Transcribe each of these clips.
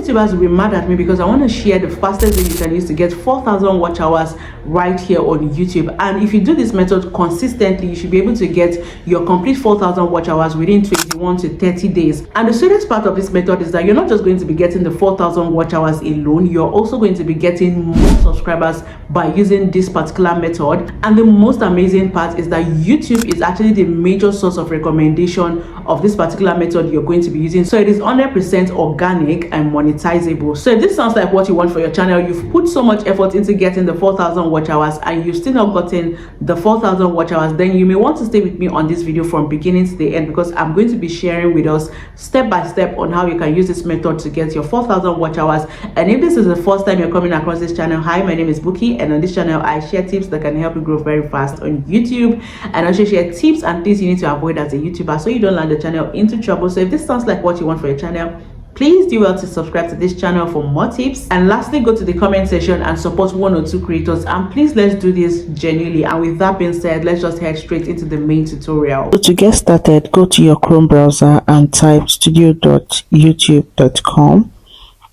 YouTubers will be mad at me because I want to share the fastest way you can use to get 4,000 watch hours right here on YouTube. And if you do this method consistently, you should be able to get your complete 4,000 watch hours within 21 to 30 days. And the sweetest part of this method is that you're not just going to be getting the 4,000 watch hours alone, you're also going to be getting more subscribers by using this particular method. And the most amazing part is that YouTube is actually the major source of recommendation of this particular method you're going to be using. So it is 100% organic and monetizable. So if this sounds like what you want for your channel, you've put so much effort into getting the 4,000 watch hours and you've still not gotten the 4,000 watch hours, then you may want to stay with me on this video from beginning to the end, because I'm going to be sharing with us step by step on how you can use this method to get your 4,000 watch hours. And if this is the first time you're coming across this channel, hi, my name is Bukky, and on this channel I share tips that can help you grow very fast on YouTube, and also share tips and things you need to avoid as a YouTuber so you don't land the channel into trouble. So if this sounds like what you want for your channel, please do well to subscribe to this channel for more tips. And lastly, go to the comment section and support 1 or 2 creators, and please let's do this genuinely. And with that being said, let's just head straight into the main tutorial. So to get started, go to your Chrome browser and type studio.youtube.com,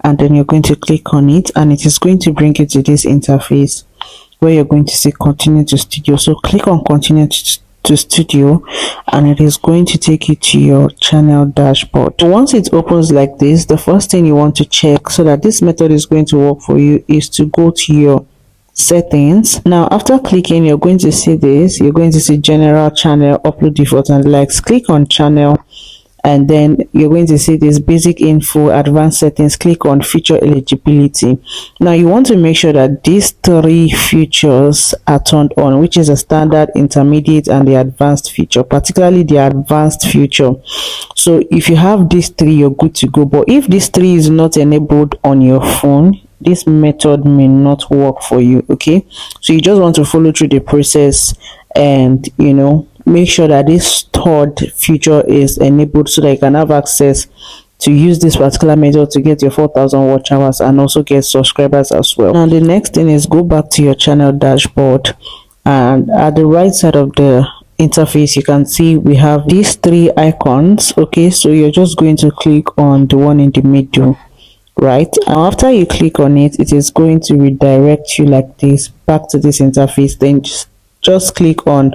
and then you're going to click on it, and it is going to bring you to this interface where you're going to see continue to studio. So click on continue to studio, and it is going to take you to your channel dashboard. Once it opens like this, the first thing you want to check so that this method is going to work for you is to go to your settings. Now after clicking, you're going to see this, you're going to see general, channel, upload default and likes. Click on channel, and then you're going to see this basic info, advanced settings. Click on feature eligibility. Now you want to make sure that these 3 features are turned on, which is a standard, intermediate and the advanced feature, particularly the advanced feature. So if you have these 3, you're good to go. But if this 3 is not enabled on your phone, this method may not work for you. Okay, so you just want to follow through the process and make sure that this 3rd feature is enabled so that you can have access to use this particular method to get your 4,000 watch hours and also get subscribers as well. Now the next thing is go back to your channel dashboard, and at the right side of the interface you can see we have these 3 icons. Okay, so you're just going to click on the one in the middle, right? And after you click on it, it is going to redirect you like this back to this interface. Then just click on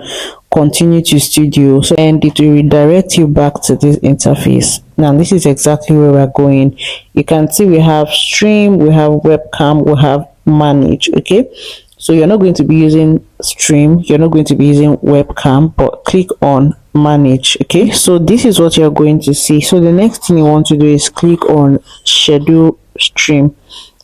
continue to studio, and it will redirect you back to this interface. Now this is exactly where we're going. You can see we have stream, we have webcam, we have manage. Okay, so you're not going to be using stream, you're not going to be using webcam, but click on manage. Okay, so this is what you're going to see. So the next thing you want to do is click on schedule stream.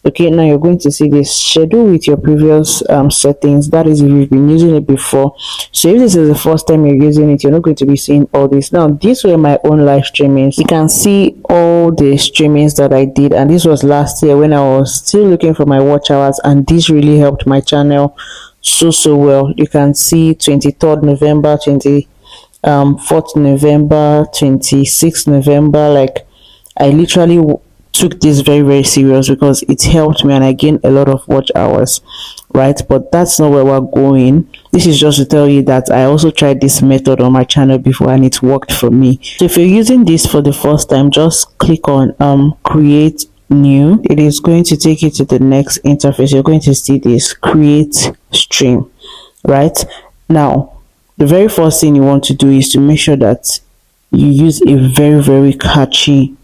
Okay, now you're going to see this schedule with your previous settings. That is if you've been using it before. So if this is the first time you're using it, you're not going to be seeing all this. Now these were my own live streamings. You can see all the streamings that I did, and this was last year when I was still looking for my watch hours, and this really helped my channel so well. You can see 23rd November, 24th November, 26th November. Like I literally took this very serious because it helped me and I gained a lot of watch hours, right? But that's not where we're going. This is just to tell you that I also tried this method on my channel before and it worked for me. So if you're using this for the first time, just click on create new. It is going to take you to the next interface. You're going to see this create stream, right? Now the very first thing you want to do is to make sure that you use a very catchy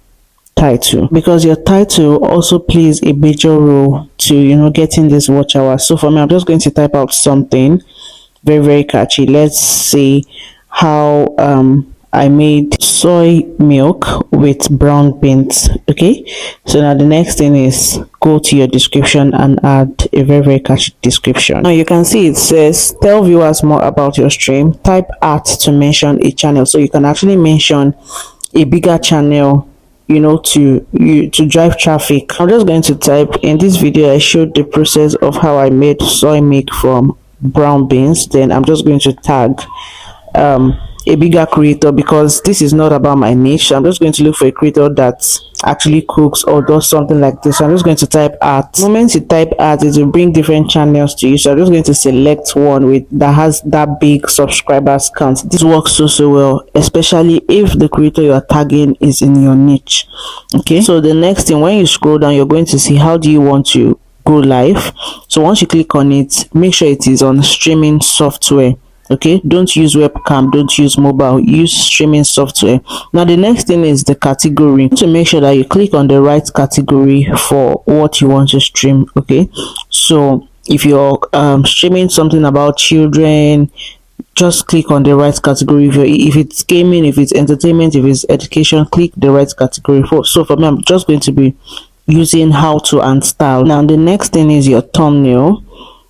title, because your title also plays a major role to getting this watch hour. So for me, I'm just going to type out something very catchy. Let's say how I made soy milk with brown beans. Okay, so now the next thing is go to your description and add a very catchy description. Now you can see it says tell viewers more about your stream, type @ to mention a channel. So you can actually mention a bigger channel to drive traffic. I'm just going to type, in this video I showed the process of how I made soy milk from brown beans. Then I'm just going to tag a bigger creator, because this is not about my niche. I'm just going to look for a creator that actually cooks or does something like this. So I'm just going to type art. The moment you type art, it will bring different channels to you. So I'm just going to select one with that has that big subscribers count. This works so well, especially if the creator you're tagging is in your niche. Okay, so the next thing, when you scroll down, you're going to see how do you want to go live. So once you click on it, make sure it is on streaming software. Okay, don't use webcam, don't use mobile, use streaming software. Now the next thing is the category. To make sure that you click on the right category for what you want to stream. Okay, so if you're streaming something about children, just click on the right category. If it's gaming, if it's entertainment, if it's education, click the right category. So for me, I'm just going to be using how to and style. Now the next thing is your thumbnail.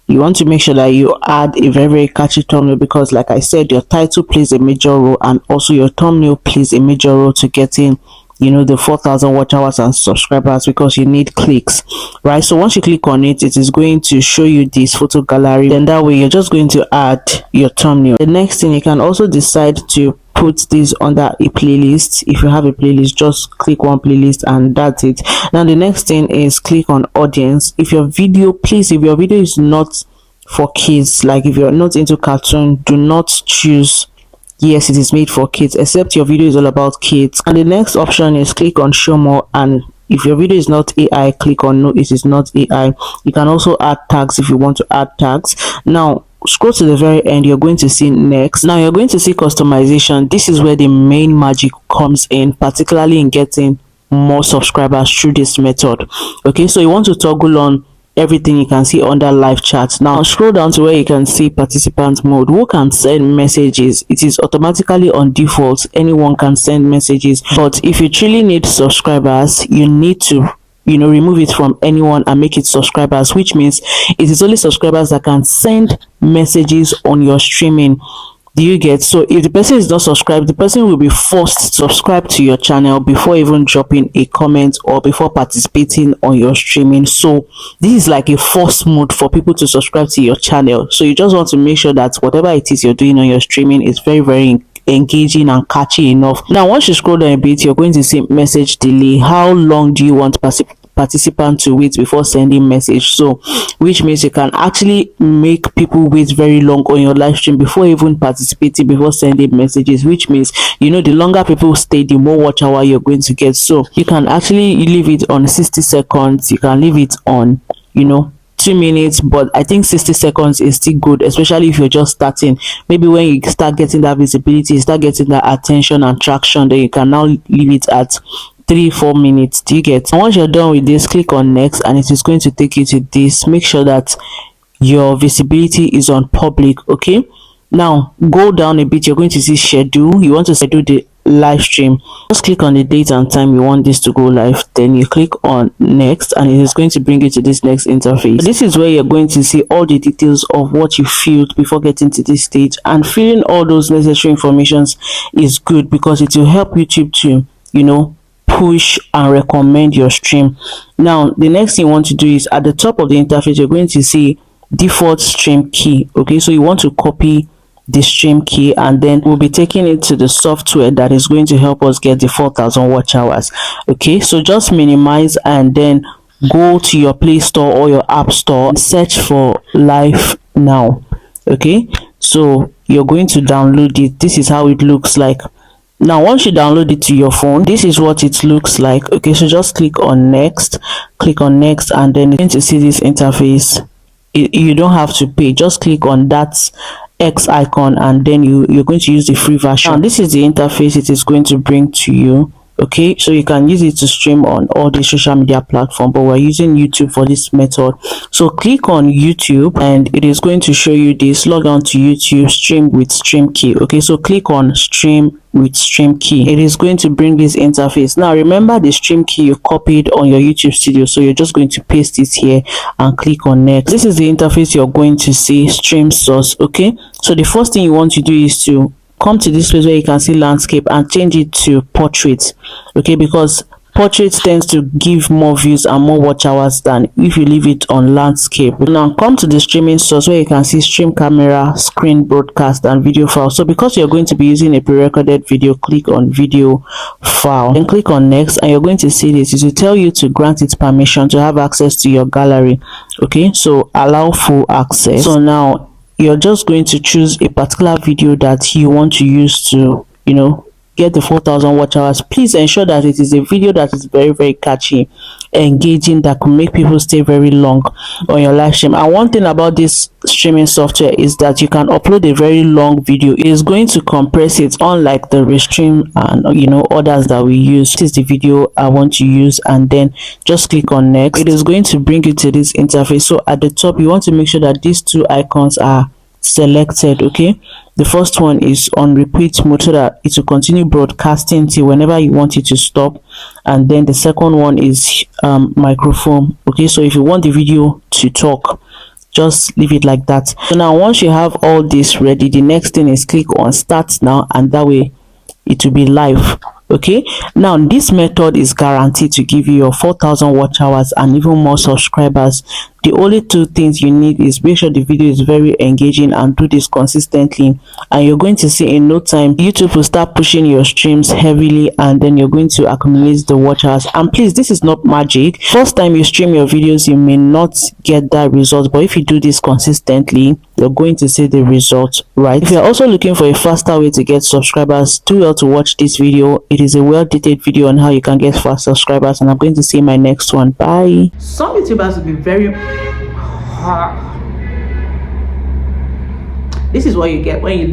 You want to make sure that you add a very catchy thumbnail, because like I said, your title plays a major role, and also your thumbnail plays a major role to getting, you know, the 4,000 watch hours and subscribers, because you need clicks, right? So once you click on it, it is going to show you this photo gallery. Then that way you're just going to add your thumbnail. The next thing, you can also decide to put this under a playlist. If you have a playlist, just click one playlist and that's it. Now the next thing is click on audience. If your video, please, if your video is not for kids, like if you're not into cartoon, do not choose yes it is made for kids, except your video is all about kids. And the next option is click on show more, and if your video is not AI, click on no, it is not AI. You can also add tags if you want to add tags. Now scroll to the very end, you're going to see next. Now you're going to see customization. This is where the main magic comes in, particularly in getting more subscribers through this method. Okay, so you want to toggle on everything you can see under live chat. Now scroll down to where you can see participant mode. Who can send messages? It is automatically on default. Anyone can send messages, but if you truly need subscribers, you need to, you know, remove it from anyone and make it subscribers, which means it is only subscribers that can send messages on your streaming. Do you get? So if the person is not subscribed, the person will be forced to subscribe to your channel before even dropping a comment or before participating on your streaming. So this is like a force mode for people to subscribe to your channel. So you just want to make sure that whatever it is you're doing on your streaming is very engaging and catchy enough. Now once you scroll down a bit, you're going to see message delay. How long do you want participant to wait before sending message? So which means you can actually make people wait very long on your live stream before even participating, before sending messages, which means, you know, the longer people stay, the more watch hour you're going to get. So you can actually leave it on 60 seconds, you can leave it on, you know, 2 minutes, but I think 60 seconds is still good, especially if you're just starting. Maybe when you start getting that visibility, you start getting that attention and traction, then you can now leave it at 3-4 minutes. Do you get? And once you're done with this, click on next, and it is going to take you to this. Make sure that your visibility is on public. Okay, now go down a bit, you're going to see schedule. You want to schedule the live stream. Just click on the date and time you want this to go live, then you click on next, and it is going to bring you to this next interface. This is where you're going to see all the details of what you filled before getting to this stage, and filling all those necessary informations is good because it will help YouTube to, you know, push and recommend your stream. Now the next thing you want to do is at the top of the interface, you're going to see default stream key. Okay, so you want to copy the stream key, and then we'll be taking it to the software that is going to help us get the 4,000 watch hours. Okay, so just minimize and then go to your Play Store or your App Store and search for Live Now. Okay, so you're going to download it. This is how it looks like. Now once you download it to your phone, this is what it looks like. Okay, so just click on next, and then you're going to see this interface. You don't have to pay, just click on that X icon, and then you're going to use the free version. Now this is the interface it is going to bring to you. Okay, so you can use it to stream on all the social media platform, but we're using YouTube for this method. So click on YouTube, and it is going to show you this. Log on to YouTube, stream with stream key. Okay, so click on stream with stream key. It is going to bring this interface. Now remember the stream key you copied on your YouTube studio, so you're just going to paste it here and click on next. This is the interface you're going to see, stream source. Okay, so the first thing you want to do is to come to this place where you can see landscape and change it to portrait. Okay, because Portrait tends to give more views and more watch hours than if you leave it on landscape. Now come to the streaming source where you can see stream camera, screen broadcast and video file. So because you're going to be using a pre-recorded video, click on video file, then click on next, and you're going to see this. It will tell you to grant it permission to have access to your gallery. Okay, so allow full access. So now you're just going to choose a particular video that you want to use to, get the 4,000 watch hours. Please ensure that it is a video that is very, very catchy, engaging, that could make people stay very long on your live stream. And one thing about this streaming software is that you can upload a very long video. It is going to compress it, unlike the Restream and others that we use. This is the video I want to use, and then just click on next. It is going to bring you to this interface. So at the top, you want to make sure that these two icons are selected. Okay, the first one is on repeat mode so that it will continue broadcasting till whenever you want it to stop, and then the second one is microphone. Okay, so if you want the video to talk, just leave it like that. So now once you have all this ready, the next thing is click on start now, and that way it will be live. Okay, now this method is guaranteed to give you your 4,000 watch hours and even more subscribers. The only two things you need is make sure the video is very engaging and do this consistently, and you're going to see in no time YouTube will start pushing your streams heavily, and then you're going to accumulate the watch hours. And please, this is not magic. First time you stream your videos, you may not get that result, but if you do this consistently, you're going to see the result, right? If you're also looking for a faster way to get subscribers, do well to watch this video. It is a well-detailed video on how you can get fast subscribers, and I'm going to see my next one. Bye. Some YouTubers will be very this is what you get when you